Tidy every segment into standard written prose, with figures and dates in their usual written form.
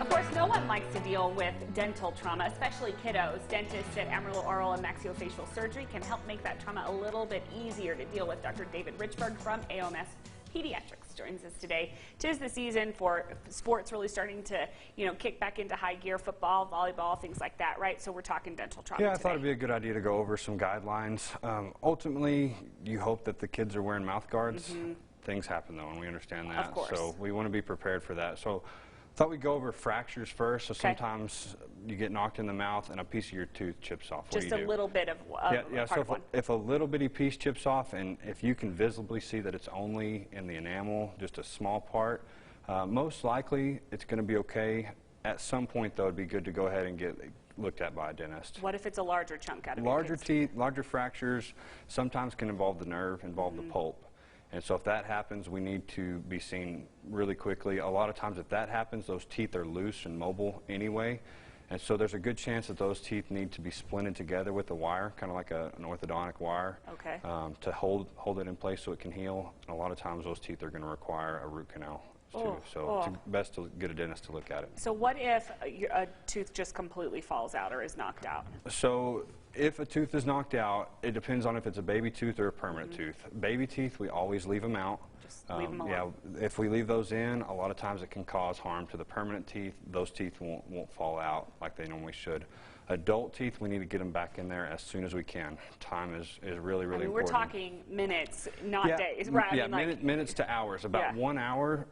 Of course, no one likes to deal with dental trauma, especially kiddos. Dentists at Amarillo Oral and Maxillofacial Surgery can help make that trauma a little bit easier to deal with. Dr. David Richburg from AOMS Pediatrics joins us today. 'Tis the season for sports really starting to, kick back into high gear, football, volleyball, things like that, right? So we're talking dental trauma Yeah, I today. thought it'd be a good idea to go over some guidelines. Ultimately, you hope that the kids are wearing mouth guards. Things happen though, and we understand that. Of course. So we want to be prepared for that. So thought we'd go over fractures first. So sometimes you get knocked in the mouth and a piece of your tooth chips off. Just a little bit of So if a little bitty piece chips off, and if you can visibly see that it's only in the enamel, just a small part, most likely it's going to be okay. At some point, though, it'd be good to go ahead and get looked at by a dentist. What if it's a larger chunk out of larger teeth, larger fractures sometimes can involve the nerve, involve the pulp. And so if that happens, we need to be seen really quickly. A lot of times if that happens, those teeth are loose and mobile anyway. And so there's a good chance that those teeth need to be splinted together with a wire, kind of like an orthodontic wire, to hold it in place so it can heal. And a lot of times those teeth are going to require a root canal too. So it's best to get a dentist to look at it. So what if a tooth just completely falls out or is knocked out? So if a tooth is knocked out, it depends on if it's a baby tooth or a permanent tooth. Baby teeth, we always leave them out. Just leave them alone. Yeah, if we leave those in, a lot of times it can cause harm to the permanent teeth. Those teeth won't fall out like they normally should. Adult teeth, we need to get them back in there as soon as we can. Time is really, really important. We're talking minutes, not days, right? Yeah, minutes to hours. About 1 hour.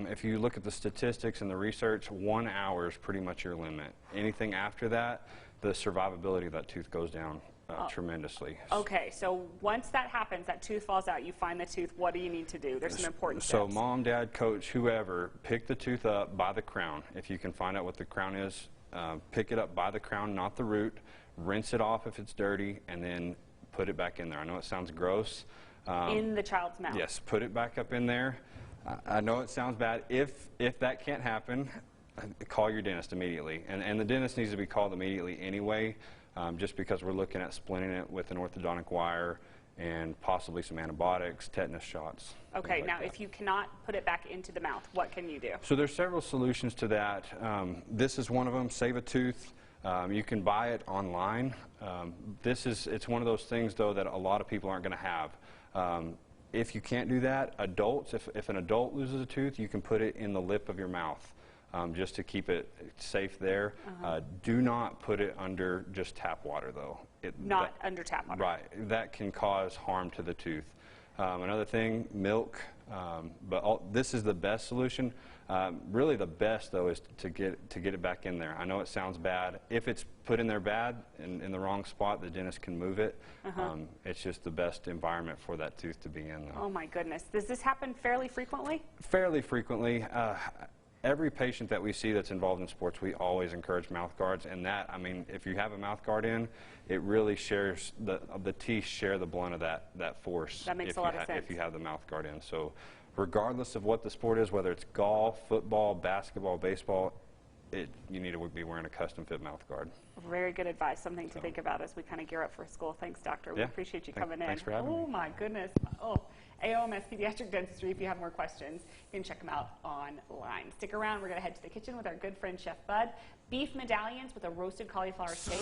If you look at the statistics and the research, 1 hour is pretty much your limit. Anything after that, the survivability of that tooth goes down tremendously. Okay, so once that happens, that tooth falls out, you find the tooth, what do you need to do? There's some important steps. So mom, dad, coach, whoever, pick the tooth up by the crown. If you can find out what the crown is, pick it up by the crown, not the root. Rinse it off if it's dirty, and then put it back in there. I know it sounds gross. In the child's mouth? Yes, put it back up in there. I know it sounds bad. If that can't happen, call your dentist immediately. And the dentist needs to be called immediately anyway, just because we're looking at splinting it with an orthodontic wire and possibly some antibiotics, tetanus shots. Okay, now if you cannot put it back into the mouth, what can you do? So there's several solutions to that. This is one of them, Save a Tooth. You can buy it online. It's one of those things, though, that a lot of people aren't going to have. If you can't do that, adults, if an adult loses a tooth, you can put it in the lip of your mouth. Just to keep it safe there. Do not put it under just tap water, though. Not under tap water. Right. That can cause harm to the tooth. Another thing, milk. But this is the best solution. Really the best, though, is to get it back in there. I know it sounds bad. If it's put in there bad, in the wrong spot, the dentist can move it. It's just the best environment for that tooth to be in, though. Oh, my goodness. Does this happen fairly frequently? Fairly frequently. Every patient that we see that's involved in sports, we always encourage mouth guards. And that, I mean, if you have a mouth guard in, it really shares, the teeth share the blunt of that force. That makes a lot of sense. If you have the mouth guard in. So regardless of what the sport is, whether it's golf, football, basketball, baseball, you need to be wearing a custom fit mouth guard. Very good advice, something to think about as we kind of gear up for school. Thanks, doctor. We appreciate you coming in. Thanks for having me. Oh, my goodness. AOMS Pediatric Dentistry. If you have more questions, you can check them out online. Stick around. We're going to head to the kitchen with our good friend Chef Bud. Beef medallions with a roasted cauliflower steak.